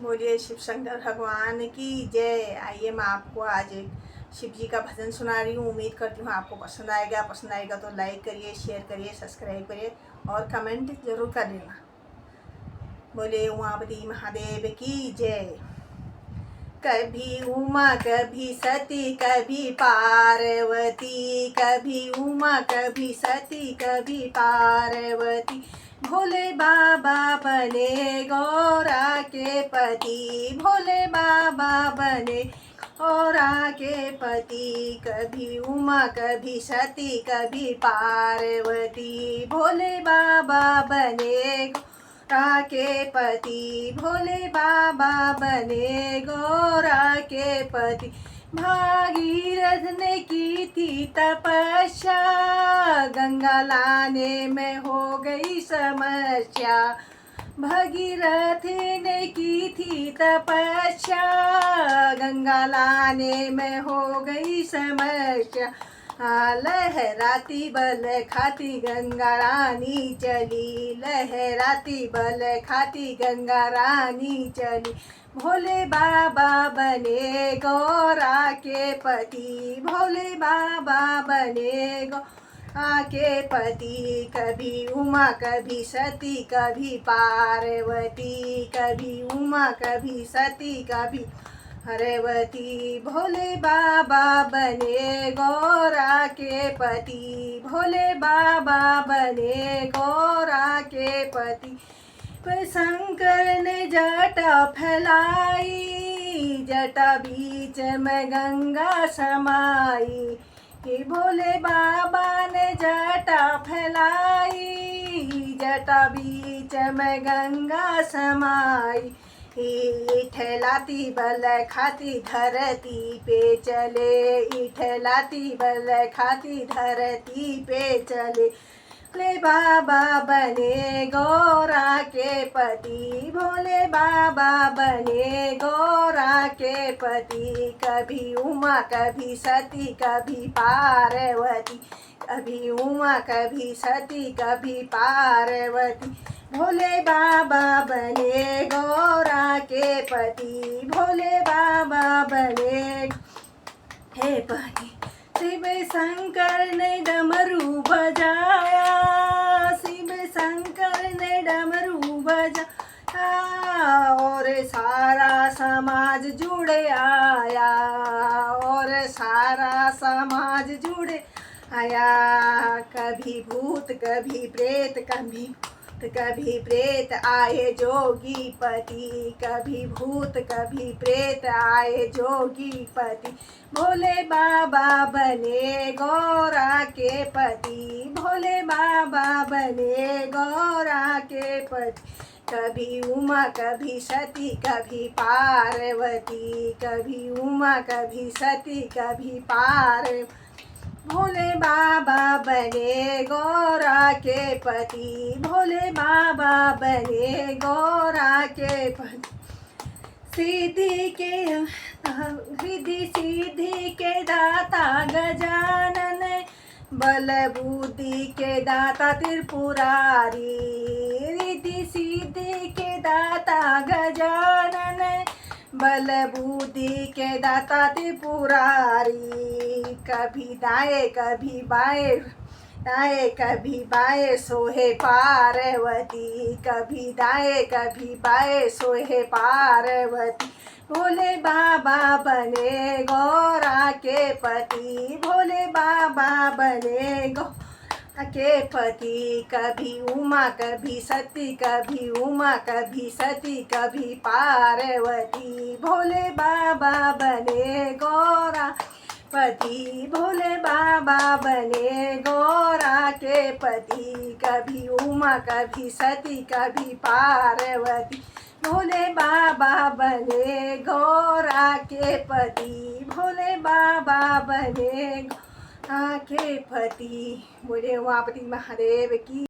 बोलिए शिव शंकर भगवान की जय। आइए मैं आपको आज एक शिव जी का भजन सुना रही हूँ। उम्मीद करती हूँ आपको पसंद आएगा। पसंद आएगा तो लाइक करिए, शेयर करिए, सब्सक्राइब करिए और कमेंट जरूर कर देना। बोले उमापति महादेव की जय। कभी उमा कभी सती कभी पार्वती, कभी उमा कभी सती कभी पार्वती, भोले बाबा बने गौरा के पति, भोले बाबा बने गौरा के पति। कभी उमा कभी सती कभी पार्वती, भोले बाबा बने गौरा के पति, भोले बाबा बने गौरा के पति। भागीरथ ने की थी तपस्या, गंगा लाने में हो गई समस्या। भगीरथ ने की थी तपस्या, गंगा लाने में हो गई समस्या। लहराती बल खाती गंगा रानी चली, लहराती बल खाती गंगा रानी चली। भोले बाबा बने गौरा के पति, भोले बाबा बने गौरा के पति। कभी उमा कभी सती कभी पार्वती, कभी उमा कभी सती कभी पार्वती, भोले बाबा बने गौरा के पति, भोले बाबा बने गौरा के पति। शंकर ने जटा फैलाई, जटा बीच में गंगा समाई। भोले बाबा ने जटा फैलाई, जटा बीच में गंगा समाई। इठलाती बल खाती धरती पे चले, इठलाती बल खाती धरती पे चले। भोले बाबा बने गौरा के पति, भोले बाबा बने गौरा के पति। कभी उमा कभी सती कभी पार्वती, कभी उमा कभी सती कभी पार्वती, भोले बाबा बने गौरा के पति, भोले बाबा बने हे पति। शिव शंकर ने डमरू बजाया, शिव शंकर ने डमरू बजाया, और सारा समाज जुड़े आया, और सारा समाज जुड़े आया। कभी भूत कभी प्रेत, कभी प्रेत आए जोगी पति, कभी भूत कभी प्रेत आए जोगी पति। भोले बाबा बने गौरा के पति, भोले बाबा बने गौरा के पति। कभी उमा कभी सती कभी पार्वती, कभी उमा कभी सती कभी पार्वती, भोले बाबा बने गौरा के पति, भोले बाबा बने गौरा के पति। सीधी सीधी के दाता गजानन, बल बुद्धि के दाता त्रिपुरारी। रिद्धि सीधी के दाता गजानन, बल बुद्धि के दाता त्रिपुरारी। कभी दाएं कभी बाएं, दाएं कभी बाएं सोहे पार्वती, कभी दाएं कभी बाएं सोहे पार्वती। भोले बाबा बने गौरा के पति, भोले बाबा बने गौरा के पति। कभी उमा कभी सती कभी उमा कभी सती कभी पार्वती, भोले बाबा बने गौरा पति, भोले बाबा बने गौरा के पति। कभी उमा कभी सती कभी पार्वती, भोले बाबा बने गौरा के पति, भोले बाबा बने गौरा के पति। बोले उमापति महादेव की।